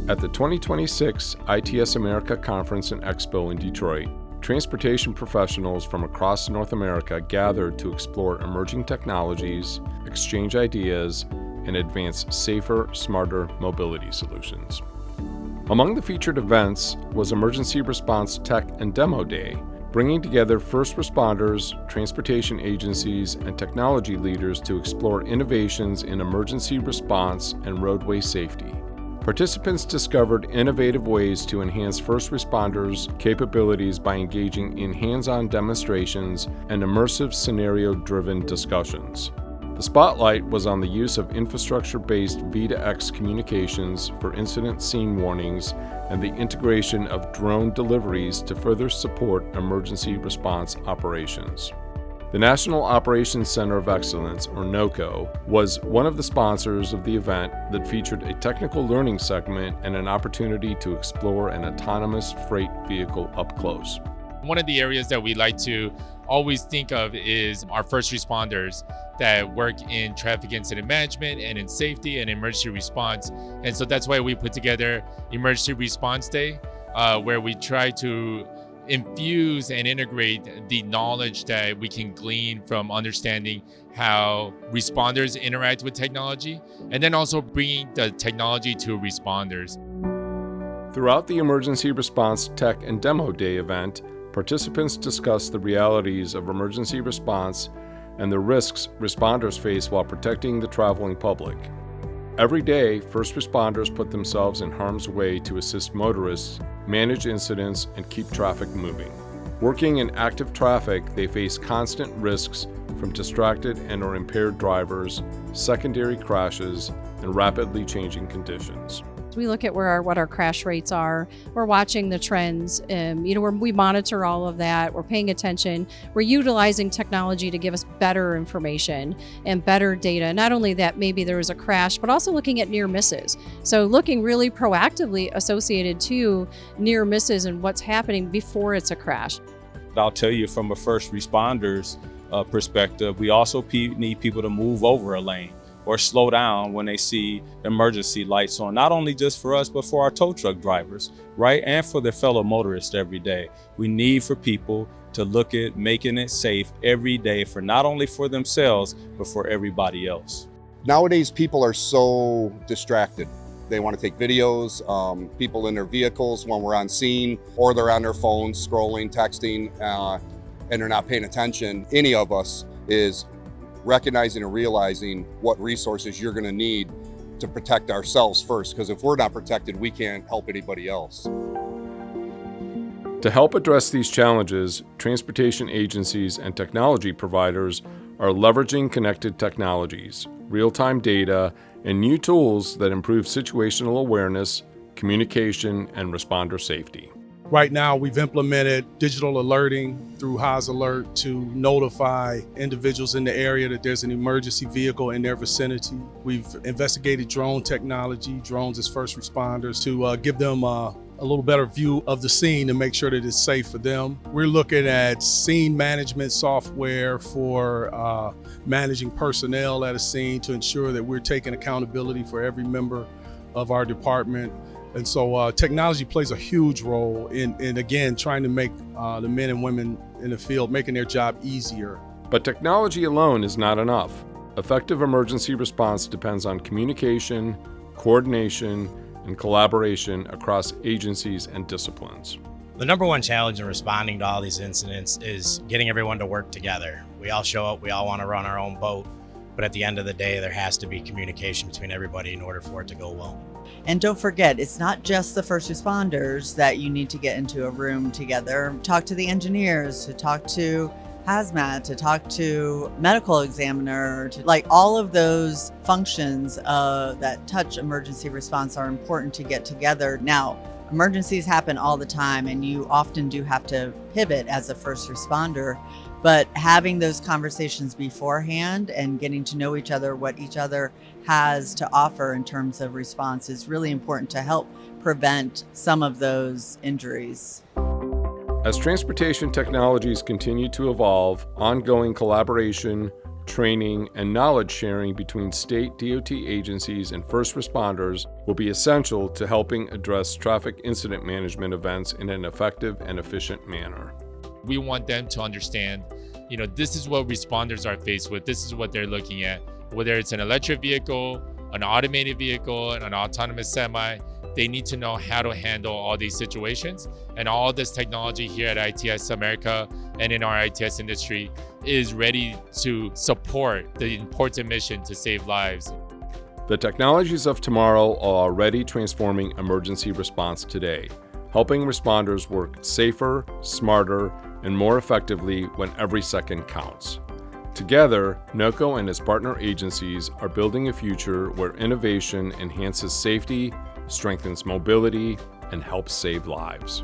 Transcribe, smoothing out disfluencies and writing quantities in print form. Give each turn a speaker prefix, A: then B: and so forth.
A: At the 2026 ITS America Conference and Expo in Detroit, transportation professionals from across North America gathered to explore emerging technologies, exchange ideas, and advance safer, smarter mobility solutions. Among the featured events was Emergency Response Tech and Demo Day, bringing together first responders, transportation agencies, and technology leaders to explore innovations in emergency response and roadway safety. Participants discovered innovative ways to enhance first responders' capabilities by engaging in hands-on demonstrations and immersive scenario-driven discussions. The spotlight was on the use of infrastructure-based V2X communications for incident scene warnings and the integration of drone deliveries to further support emergency response operations. The National Operations Center of Excellence, or NOCoE, was one of the sponsors of the event that featured a technical learning segment and an opportunity to explore an autonomous freight vehicle up close.
B: One of the areas that we like to always think of is our first responders that work in traffic incident management and in safety and emergency response. And so that's why we put together Emergency Response Day, where we try to infuse and integrate the knowledge that we can glean from understanding how responders interact with technology, and then also bringing the technology to responders.
A: Throughout the Emergency Response Tech and Demo Day event, participants discussed the realities of emergency response and the risks responders face while protecting the traveling public. Every day, first responders put themselves in harm's way to assist motorists, manage incidents, and keep traffic moving. Working in active traffic, they face constant risks from distracted and/or impaired drivers, secondary crashes, and rapidly changing conditions.
C: We look at what our crash rates are. We're watching the trends. We monitor all of that. We're paying attention. We're utilizing technology to give us better information and better data. Not only that, maybe there was a crash, but also looking at near misses. So looking really proactively associated to near misses and what's happening before it's a crash.
D: I'll tell you from a first responder's perspective, we also need people to move over a lane or slow down when they see emergency lights on, not only just for us, but for our tow truck drivers, right? And for their fellow motorists every day. We need for people to look at making it safe every day for not only for themselves, but for everybody else.
E: Nowadays, people are so distracted. They want to take videos, people in their vehicles when we're on scene, or they're on their phones, scrolling, texting, and they're not paying attention. Any of us is recognizing and realizing what resources you're going to need to protect ourselves first, because if we're not protected, we can't help anybody else.
A: To help address these challenges, transportation agencies and technology providers are leveraging connected technologies, real-time data, and new tools that improve situational awareness, communication, and responder safety.
F: Right now, we've implemented digital alerting through Haas Alert to notify individuals in the area that there's an emergency vehicle in their vicinity. We've investigated drone technology, drones as first responders, to give them a little better view of the scene to make sure that it's safe for them. We're looking at scene management software for managing personnel at a scene to ensure that we're taking accountability for every member of our department. And so technology plays a huge role in again, trying to make the men and women in the field, making their job easier.
A: But technology alone is not enough. Effective emergency response depends on communication, coordination, and collaboration across agencies and disciplines.
G: The number one challenge in responding to all these incidents is getting everyone to work together. We all show up, we all want to run our own boat, but at the end of the day, there has to be communication between everybody in order for it to go well.
H: And don't forget, it's not just the first responders that you need to get into a room together. Talk to the engineers, to talk to hazmat, to talk to medical examiner, to like all of those functions that touch emergency response are important to get together. Now, emergencies happen all the time, and you often do have to pivot as a first responder. But having those conversations beforehand and getting to know each other, what each other has to offer in terms of response is really important to help prevent some of those injuries.
A: As transportation technologies continue to evolve, ongoing collaboration, training, and knowledge sharing between state DOT agencies and first responders will be essential to helping address traffic incident management events in an effective and efficient manner.
B: We want them to understand, this is what responders are faced with. This is what they're looking at. Whether it's an electric vehicle, an automated vehicle, and an autonomous semi, they need to know how to handle all these situations. And all this technology here at ITS America and in our ITS industry is ready to support the important mission to save lives.
A: The technologies of tomorrow are already transforming emergency response today, helping responders work safer, smarter, and more effectively when every second counts. Together, NOCoE and its partner agencies are building a future where innovation enhances safety, strengthens mobility, and helps save lives.